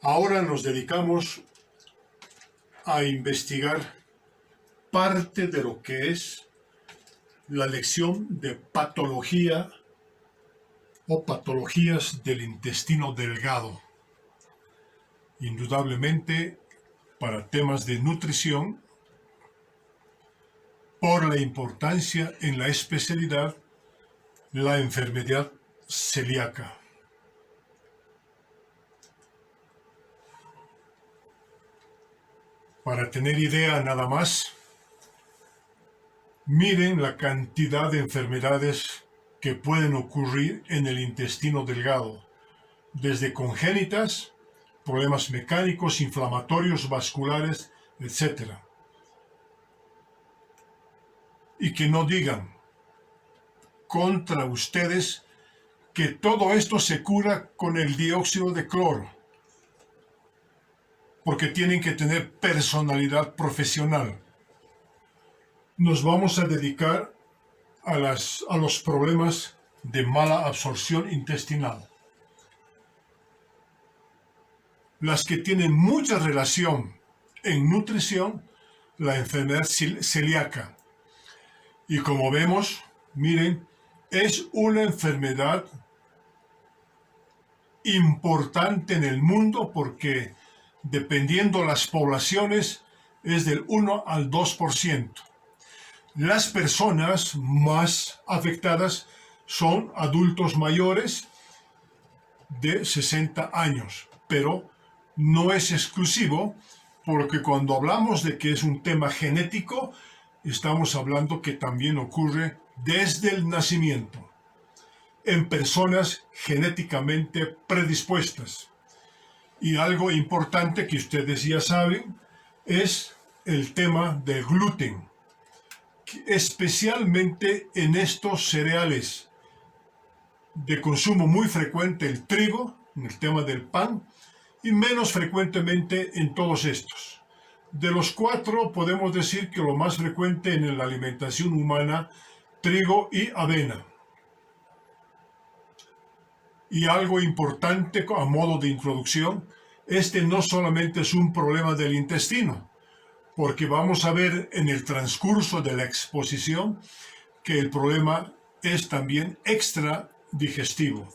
Ahora nos dedicamos a investigar parte de lo que es la lección de patología o patologías del intestino delgado. Indudablemente, para temas de nutrición, por la importancia en la especialidad, la enfermedad celíaca. Para tener idea nada más, miren la cantidad de enfermedades que pueden ocurrir en el intestino delgado, desde congénitas, problemas mecánicos, inflamatorios, vasculares, etc. Y que no digan contra ustedes que todo esto se cura con el dióxido de cloro, porque tienen que tener personalidad profesional. Nos vamos a dedicar a los problemas de mala absorción intestinal. Las que tienen mucha relación en nutrición, la enfermedad celíaca. Y como vemos, miren, es una enfermedad importante en el mundo porque dependiendo las poblaciones es del 1 al 2%. Las personas más afectadas son adultos mayores de 60 años, pero no es exclusivo porque cuando hablamos de que es un tema genético, estamos hablando que también ocurre desde el nacimiento en personas genéticamente predispuestas. Y algo importante que ustedes ya saben es el tema del gluten, especialmente en estos cereales de consumo muy frecuente, el trigo, en el tema del pan, y menos frecuentemente en todos estos. De los cuatro podemos decir que lo más frecuente en la alimentación humana, trigo y avena. Y algo importante a modo de introducción, este no solamente es un problema del intestino, porque vamos a ver en el transcurso de la exposición que el problema es también extradigestivo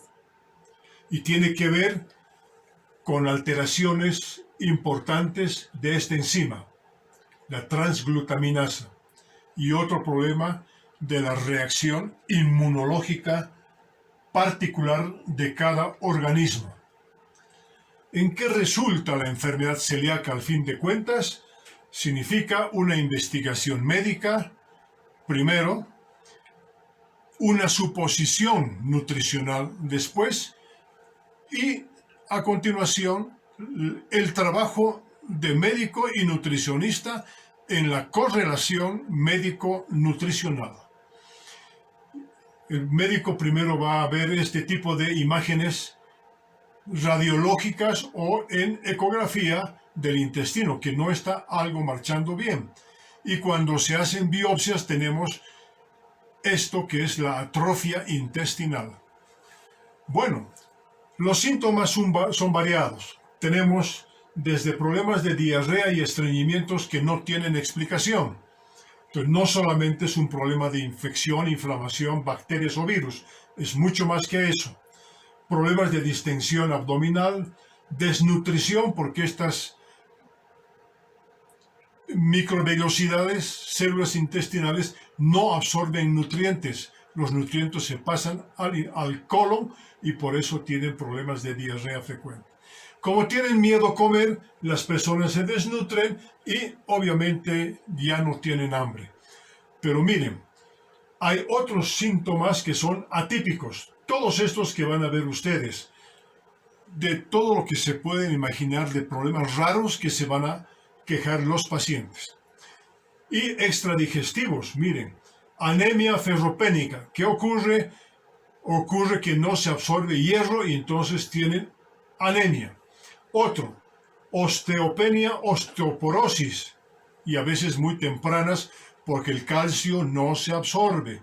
y tiene que ver con alteraciones importantes de esta enzima, la transglutaminasa, y otro problema de la reacción inmunológica particular de cada organismo. ¿En qué resulta la enfermedad celíaca al fin de cuentas? Significa una investigación médica, primero, una suposición nutricional después, y a continuación el trabajo de médico y nutricionista en la correlación médico-nutricional. El médico primero va a ver este tipo de imágenes radiológicas o en ecografía del intestino, que no está algo marchando bien. Y cuando se hacen biopsias tenemos esto que es la atrofia intestinal. Bueno, los síntomas son variados. Tenemos desde problemas de diarrea y estreñimientos que no tienen explicación. Entonces, no solamente es un problema de infección, inflamación, bacterias o virus, es mucho más que eso. Problemas de distensión abdominal, desnutrición, porque estas microvellosidades, células intestinales, no absorben nutrientes. Los nutrientes se pasan al colon y por eso tienen problemas de diarrea frecuente. Como tienen miedo a comer, las personas se desnutren y obviamente ya no tienen hambre. Pero miren, hay otros síntomas que son atípicos. Todos estos que van a ver ustedes, de todo lo que se pueden imaginar de problemas raros que se van a quejar los pacientes. Y extradigestivos, miren, anemia ferropénica. ¿Qué ocurre? Ocurre que no se absorbe hierro y entonces tienen anemia. Otro, osteopenia, osteoporosis, y a veces muy tempranas porque el calcio no se absorbe.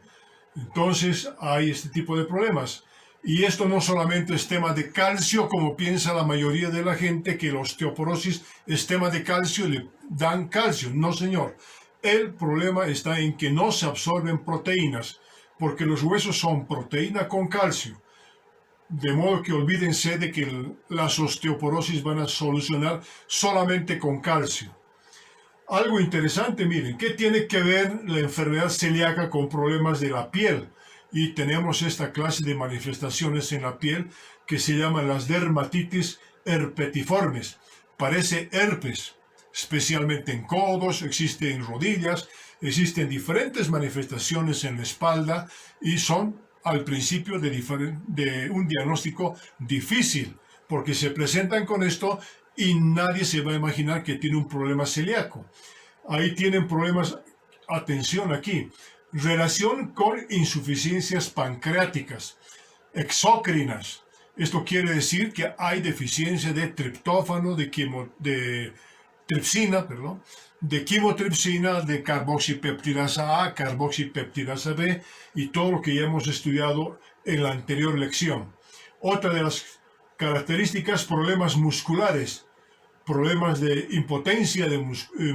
Entonces hay este tipo de problemas. Y esto no solamente es tema de calcio, como piensa la mayoría de la gente, que la osteoporosis es tema de calcio y le dan calcio. No, señor. El problema está en que no se absorben proteínas, porque los huesos son proteína con calcio. De modo que olvídense de que las osteoporosis van a solucionar solamente con calcio. Algo interesante, miren, ¿qué tiene que ver la enfermedad celíaca con problemas de la piel? Y tenemos esta clase de manifestaciones en la piel que se llaman las dermatitis herpetiformes. Parece herpes, especialmente en codos, existe en rodillas, existen diferentes manifestaciones en la espalda y son al principio de un diagnóstico difícil, porque se presentan con esto y nadie se va a imaginar que tiene un problema celíaco. Ahí tienen problemas, atención aquí, relación con insuficiencias pancreáticas, exócrinas. Esto quiere decir que hay deficiencia de triptófano, de tripsina, perdón, de quimotripsina, de carboxipeptidasa A, carboxipeptidasa B y todo lo que ya hemos estudiado en la anterior lección. Otra de las características, problemas musculares, problemas de impotencia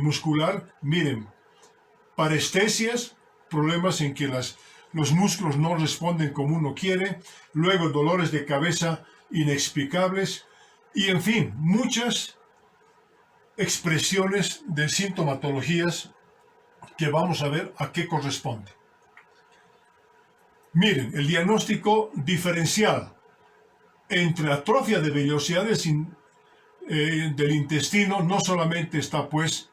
muscular, miren, parestesias, problemas en que los músculos no responden como uno quiere, luego dolores de cabeza inexplicables y en fin, muchas expresiones de sintomatologías que vamos a ver a qué corresponde. Miren, el diagnóstico diferencial entre atrofia de velocidades del intestino no solamente está pues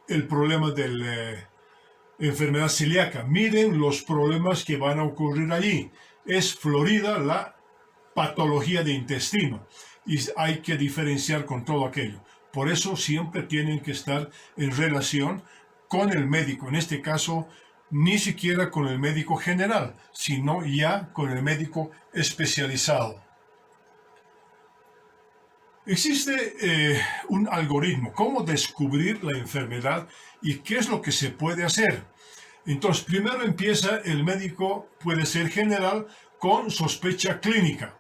el problema de la enfermedad celíaca. Miren los problemas que van a ocurrir allí. Es florida la patología de intestino y hay que diferenciar con todo aquello. Por eso siempre tienen que estar en relación con el médico. En este caso, ni siquiera con el médico general, sino ya con el médico especializado. Existe un algoritmo, cómo descubrir la enfermedad y qué es lo que se puede hacer. Entonces, primero empieza el médico, puede ser general, con sospecha clínica.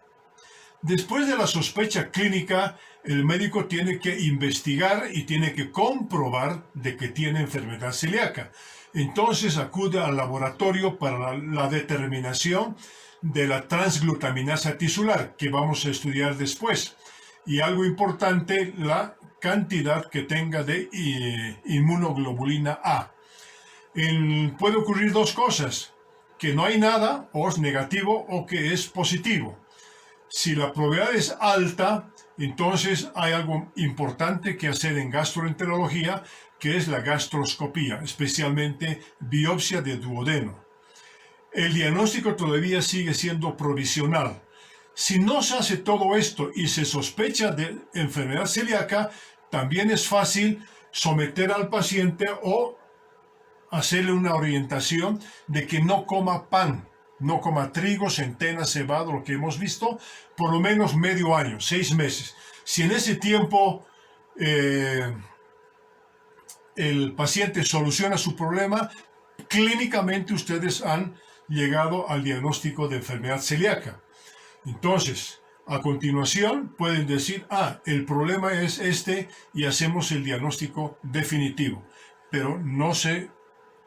Después de la sospecha clínica, el médico tiene que investigar y tiene que comprobar de que tiene enfermedad celíaca. Entonces acude al laboratorio para la determinación de la transglutaminasa tisular, que vamos a estudiar después. Y algo importante, la cantidad que tenga de inmunoglobulina A. Puede ocurrir dos cosas, que no hay nada, o es negativo, o que es positivo. Si la probabilidad es alta, entonces hay algo importante que hacer en gastroenterología, que es la gastroscopía, especialmente biopsia de duodeno. El diagnóstico todavía sigue siendo provisional. Si no se hace todo esto y se sospecha de enfermedad celíaca, también es fácil someter al paciente o hacerle una orientación de que no coma pan, no coma trigo, centena, cebada, lo que hemos visto, por lo menos medio año, 6 meses. Si en ese tiempo el paciente soluciona su problema, clínicamente ustedes han llegado al diagnóstico de enfermedad celíaca. Entonces, a continuación pueden decir, el problema es este y hacemos el diagnóstico definitivo. Pero no se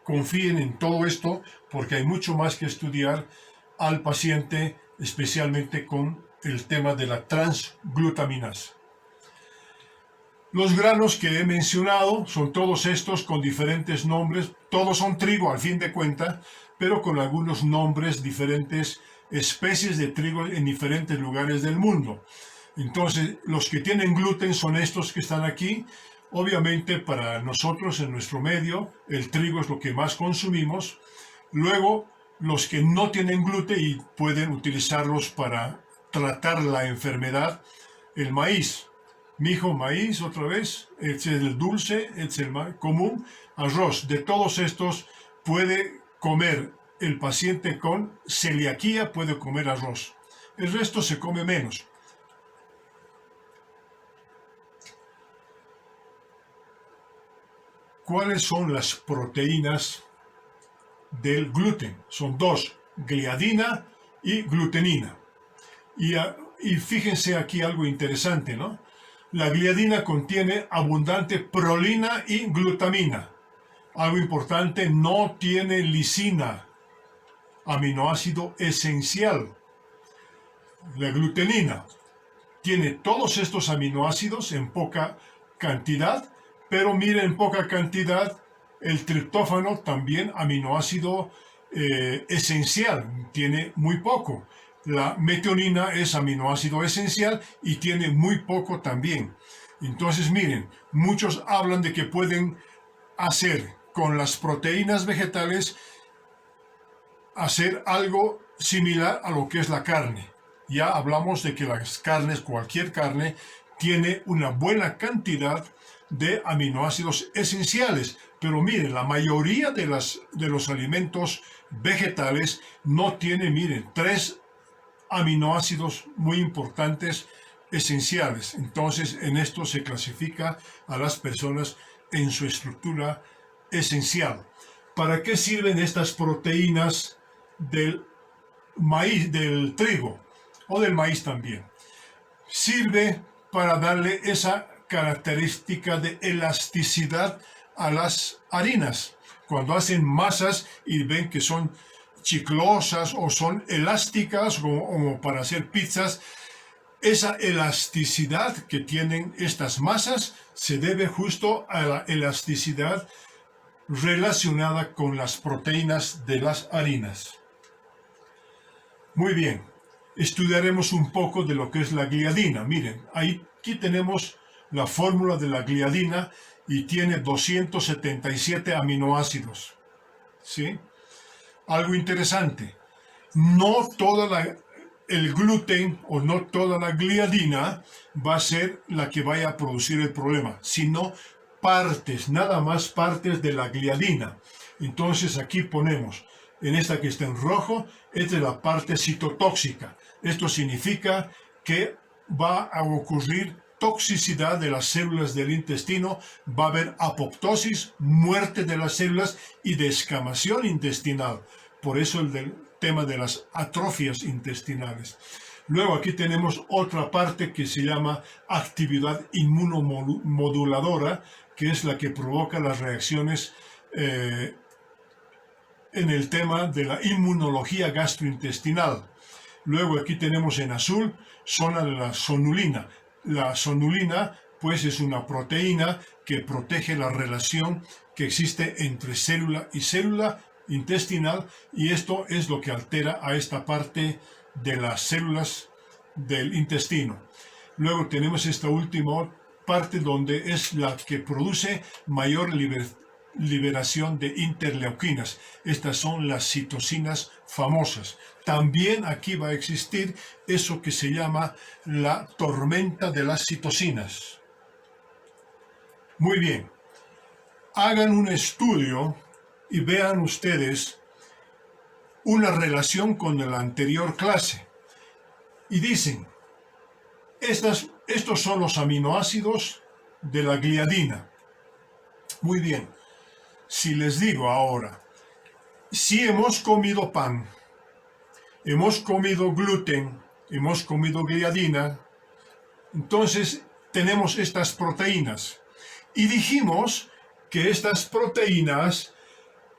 confíen en todo esto porque hay mucho más que estudiar al paciente, especialmente con el tema de la transglutaminasa. Los granos que he mencionado son todos estos con diferentes nombres, todos son trigo al fin de cuentas, pero con algunos nombres diferentes, especies de trigo en diferentes lugares del mundo. Entonces, los que tienen gluten son estos que están aquí. Obviamente, para nosotros, en nuestro medio, el trigo es lo que más consumimos. Luego, los que no tienen gluten y pueden utilizarlos para tratar la enfermedad, el maíz. Mijo, maíz, otra vez, este es el dulce, este es el común, arroz. De todos estos puede comer el paciente con celiaquía, puede comer arroz. El resto se come menos. ¿Cuáles son las proteínas del gluten? Son dos, gliadina y glutenina. Y fíjense aquí algo interesante, ¿no? La gliadina contiene abundante prolina y glutamina. Algo importante, no tiene lisina, aminoácido esencial. La glutenina tiene todos estos aminoácidos en poca cantidad, pero miren, en poca cantidad el triptófano, también aminoácido esencial, tiene muy poco. La metionina es aminoácido esencial y tiene muy poco también. Entonces miren, muchos hablan de que pueden hacer con las proteínas vegetales, hacer algo similar a lo que es la carne. Ya hablamos de que las carnes, cualquier carne, tiene una buena cantidad de aminoácidos esenciales. Pero miren, la mayoría de los alimentos vegetales no tiene, miren, 3 aminoácidos muy importantes esenciales. Entonces, en esto se clasifica a las personas en su estructura esencial. ¿Para qué sirven estas proteínas del maíz, del trigo o del maíz también? Sirve para darle esa característica de elasticidad a las harinas. Cuando hacen masas y ven que son chiclosas o son elásticas como para hacer pizzas, esa elasticidad que tienen estas masas se debe justo a la elasticidad relacionada con las proteínas de las harinas. Muy bien, estudiaremos un poco de lo que es la gliadina. Miren, aquí tenemos la fórmula de la gliadina y tiene 277 aminoácidos. ¿Sí? Algo interesante, no el gluten o no toda la gliadina va a ser la que vaya a producir el problema, sino partes, nada más partes de la gliadina. Entonces aquí ponemos, en esta que está en rojo, es de la parte citotóxica. Esto significa que va a ocurrir toxicidad de las células del intestino, va a haber apoptosis, muerte de las células y descamación intestinal. Por eso el tema de las atrofias intestinales. Luego aquí tenemos otra parte que se llama actividad inmunomoduladora, que es la que provoca las reacciones en el tema de la inmunología gastrointestinal. Luego aquí tenemos en azul zona de la sonulina. La sonulina pues es una proteína que protege la relación que existe entre célula y célula intestinal, y esto es lo que altera a esta parte de las células del intestino. Luego tenemos esta última parte donde es la que produce mayor liberación de interleuquinas. Estas son las citocinas famosas. También aquí va a existir eso que se llama la tormenta de las citocinas. Muy bien, hagan un estudio y vean ustedes una relación con la anterior clase. Y dicen, estos son los aminoácidos de la gliadina. Muy bien, si les digo ahora, si hemos comido pan, hemos comido gluten, hemos comido gliadina, entonces tenemos estas proteínas. Y dijimos que estas proteínas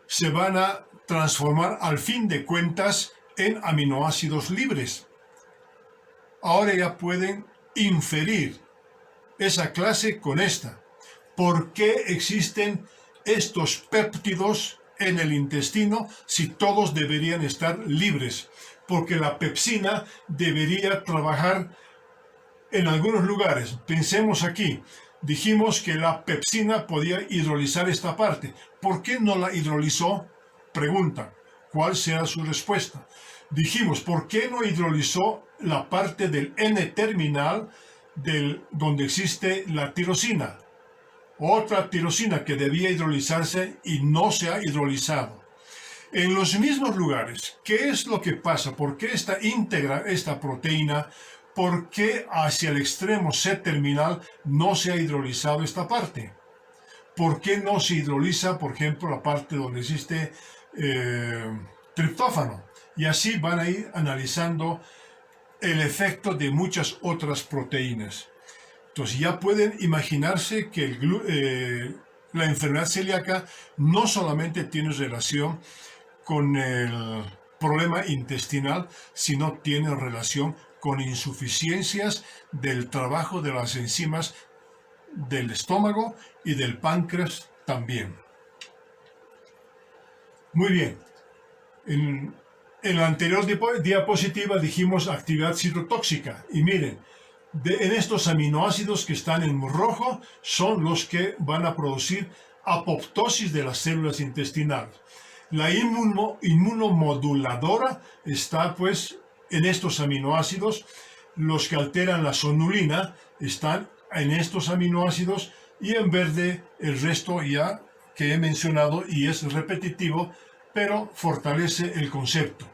se van a transformar al fin de cuentas en aminoácidos libres. Ahora ya pueden inferir esa clase con esta. ¿Por qué existen estos péptidos en el intestino si todos deberían estar libres? Porque la pepsina debería trabajar en algunos lugares. Pensemos aquí. Dijimos que la pepsina podía hidrolizar esta parte. ¿Por qué no la hidrolizó? Pregunta. ¿Cuál será su respuesta? Dijimos, ¿por qué no hidrolizó la parte del N-terminal donde existe la tirosina? Otra tirosina que debía hidrolizarse y no se ha hidrolizado. En los mismos lugares, ¿qué es lo que pasa? ¿Por qué está íntegra esta proteína? ¿Por qué hacia el extremo C-terminal no se ha hidrolizado esta parte? ¿Por qué no se hidroliza, por ejemplo, la parte donde existe triptófano? Y así van a ir analizando el efecto de muchas otras proteínas. Entonces ya pueden imaginarse que la enfermedad celíaca no solamente tiene relación con el problema intestinal, sino tiene relación con insuficiencias del trabajo de las enzimas del estómago y del páncreas también. Muy bien. En la anterior diapositiva dijimos actividad citotóxica. Y miren, en estos aminoácidos que están en rojo son los que van a producir apoptosis de las células intestinales. La inmunomoduladora está pues en estos aminoácidos. Los que alteran la sonulina están en estos aminoácidos, y en verde el resto ya que he mencionado, y es repetitivo, pero fortalece el concepto.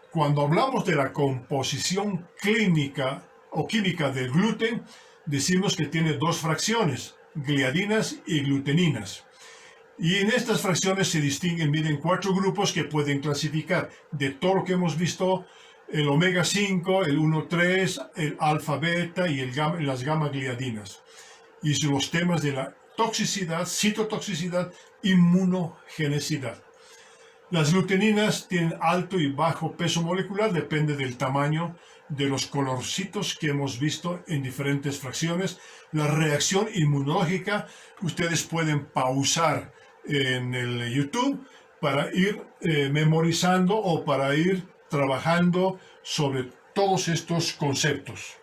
Cuando hablamos de la composición clínica o química del gluten, decimos que tiene dos fracciones, gliadinas y gluteninas. Y en estas fracciones se distinguen, miren, 4 grupos que pueden clasificar de todo lo que hemos visto: el omega 5, el 1,3, el alfa beta y las gamma gliadinas. Y los temas de la toxicidad, citotoxicidad, inmunogenicidad. Las gluteninas tienen alto y bajo peso molecular, depende del tamaño de los colorcitos que hemos visto en diferentes fracciones. La reacción inmunológica, ustedes pueden pausar en el YouTube para ir memorizando o para ir trabajando sobre todos estos conceptos.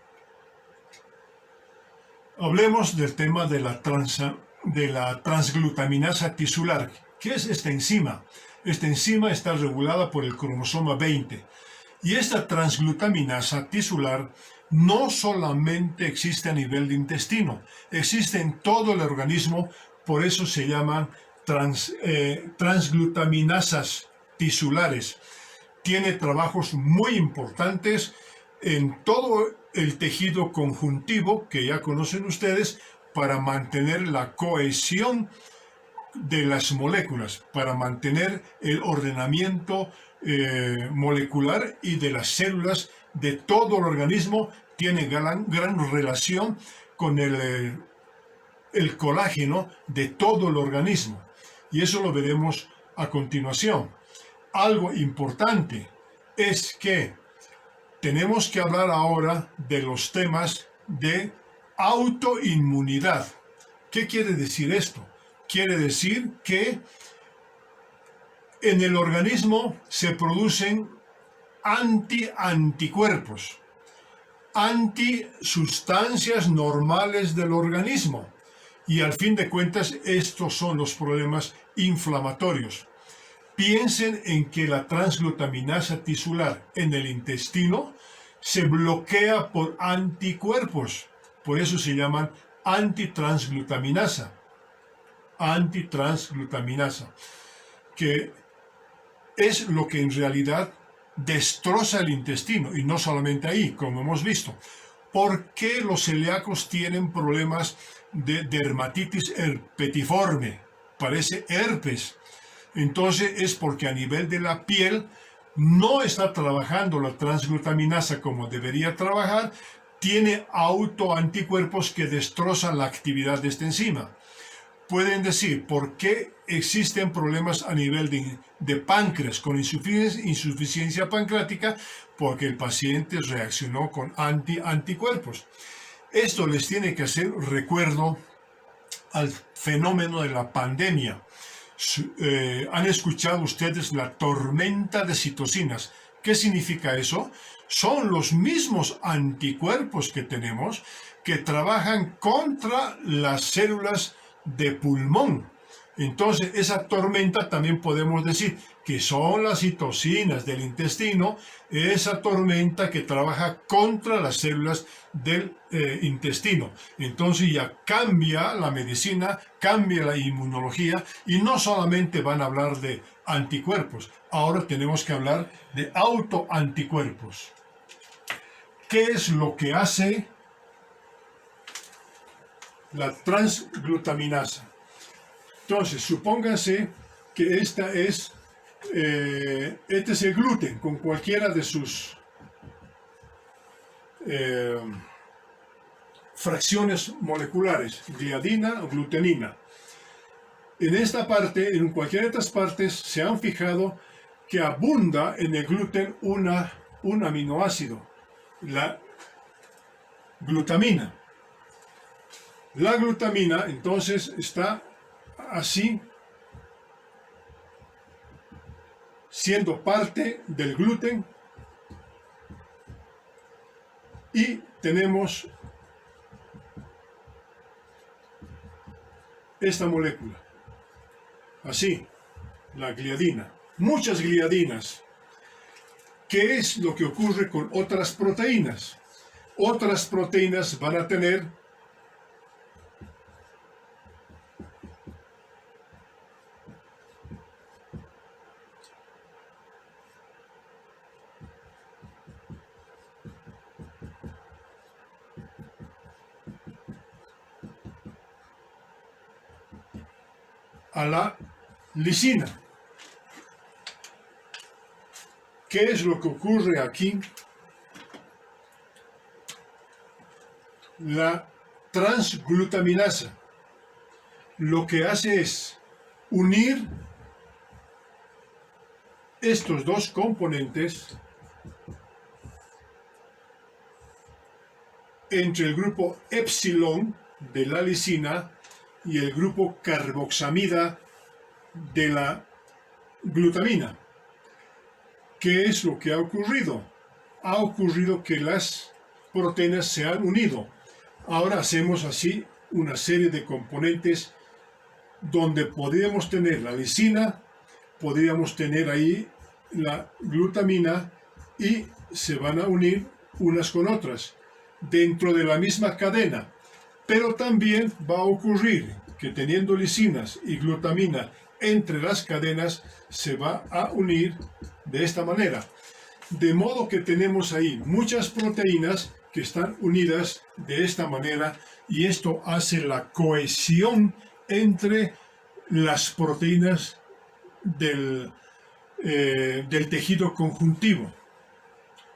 Hablemos del tema de la transglutaminasa tisular. ¿Qué es esta enzima? Esta enzima está regulada por el cromosoma 20. Y esta transglutaminasa tisular no solamente existe a nivel de intestino, existe en todo el organismo, por eso se llaman transglutaminasas tisulares. Tiene trabajos muy importantes en todo el tejido conjuntivo, que ya conocen ustedes, para mantener la cohesión de las moléculas, para mantener el ordenamiento molecular y de las células de todo el organismo. Tiene gran relación con el colágeno de todo el organismo, y eso lo veremos a continuación. Algo importante es que tenemos que hablar ahora de los temas de autoinmunidad. ¿Qué quiere decir esto? Quiere decir que en el organismo se producen anticuerpos, antisustancias normales del organismo, y al fin de cuentas estos son los problemas inflamatorios. Piensen en que la transglutaminasa tisular en el intestino se bloquea por anticuerpos, por eso se llaman antitransglutaminasa, que es lo que en realidad destroza el intestino, y no solamente ahí, como hemos visto. ¿Por qué los celíacos tienen problemas de dermatitis herpetiforme? Parece herpes. Entonces es porque a nivel de la piel no está trabajando la transglutaminasa como debería trabajar, tiene autoanticuerpos que destrozan la actividad de esta enzima. Pueden decir, ¿por qué existen problemas a nivel de páncreas con insuficiencia pancreática? Porque el paciente reaccionó con anticuerpos. Esto les tiene que hacer recuerdo al fenómeno de la pandemia. ¿Han escuchado ustedes la tormenta de citocinas? ¿Qué significa eso? Son los mismos anticuerpos que tenemos que trabajan contra las células de pulmón. Entonces, esa tormenta también podemos decir que son las citocinas del intestino, esa tormenta que trabaja contra las células del intestino. Entonces ya cambia la medicina, cambia la inmunología, y no solamente van a hablar de anticuerpos, ahora tenemos que hablar de autoanticuerpos. ¿Qué es lo que hace la transglutaminasa? Entonces, supónganse que este es el gluten con cualquiera de sus fracciones moleculares, gliadina o glutenina. En esta parte, en cualquiera de estas partes, se han fijado que abunda en el gluten un aminoácido, la glutamina. La glutamina, entonces, está así, siendo parte del gluten, y tenemos esta molécula, así, la gliadina. Muchas gliadinas. ¿Qué es lo que ocurre con otras proteínas? Otras proteínas van a tener a la lisina. ¿Qué es lo que ocurre aquí? La transglutaminasa lo que hace es unir estos dos componentes entre el grupo epsilon de la lisina y el grupo carboxamida de la glutamina. ¿Qué es lo que ha ocurrido? Ha ocurrido que las proteínas se han unido. Ahora hacemos así una serie de componentes donde podríamos tener la lisina, podríamos tener ahí la glutamina y se van a unir unas con otras dentro de la misma cadena. Pero también va a ocurrir que teniendo lisinas y glutamina entre las cadenas se va a unir de esta manera. De modo que tenemos ahí muchas proteínas que están unidas de esta manera y esto hace la cohesión entre las proteínas del tejido conjuntivo,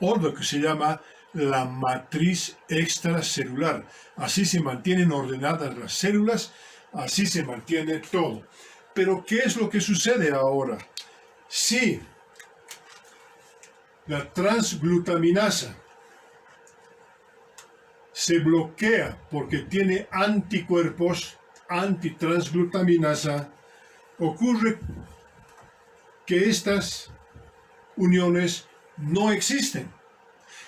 o lo que se llama la matriz extracelular. Así se mantienen ordenadas las células, así se mantiene todo. Pero ¿qué es lo que sucede ahora? Si la transglutaminasa se bloquea porque tiene anticuerpos antitransglutaminasa, ocurre que estas uniones no existen.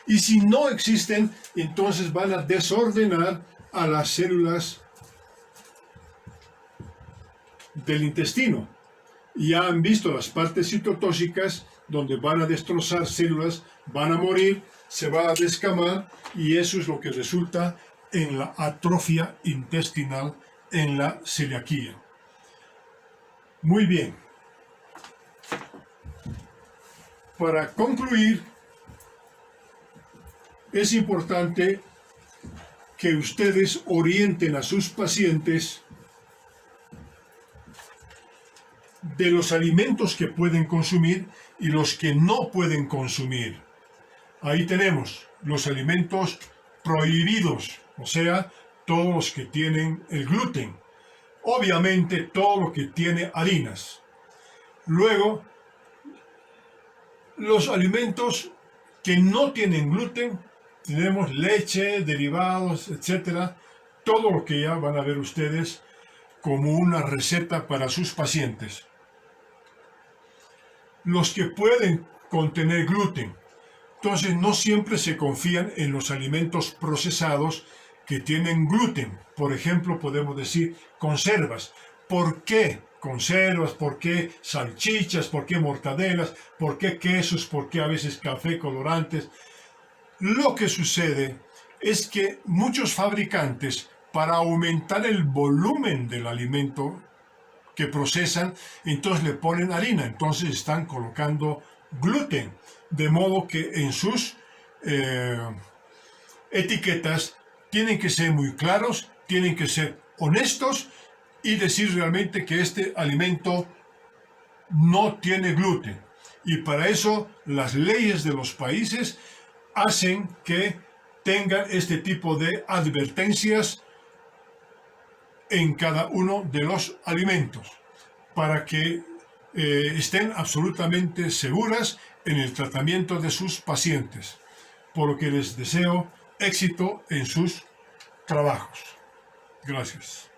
Y si no existen, entonces van a desordenar a las células del intestino. Ya han visto las partes citotóxicas donde van a destrozar células, van a morir, se va a descamar y eso es lo que resulta en la atrofia intestinal, en la celiaquía. Muy bien. Para concluir, es importante que ustedes orienten a sus pacientes de los alimentos que pueden consumir y los que no pueden consumir. Ahí tenemos los alimentos prohibidos, o sea, todos los que tienen el gluten. Obviamente, todo lo que tiene harinas. Luego, los alimentos que no tienen gluten, tenemos leche, derivados, etc. Todo lo que ya van a ver ustedes como una receta para sus pacientes. Los que pueden contener gluten. Entonces, no siempre se confían en los alimentos procesados que tienen gluten. Por ejemplo, podemos decir conservas. ¿Por qué conservas? ¿Por qué salchichas? ¿Por qué mortadelas? ¿Por qué quesos? ¿Por qué a veces café, colorantes? Lo que sucede es que muchos fabricantes, para aumentar el volumen del alimento que procesan, entonces le ponen harina, entonces están colocando gluten, de modo que en sus etiquetas tienen que ser muy claros, tienen que ser honestos y decir realmente que este alimento no tiene gluten. Y para eso las leyes de los países hacen que tengan este tipo de advertencias en cada uno de los alimentos para que estén absolutamente seguras en el tratamiento de sus pacientes, por lo que les deseo éxito en sus trabajos. Gracias.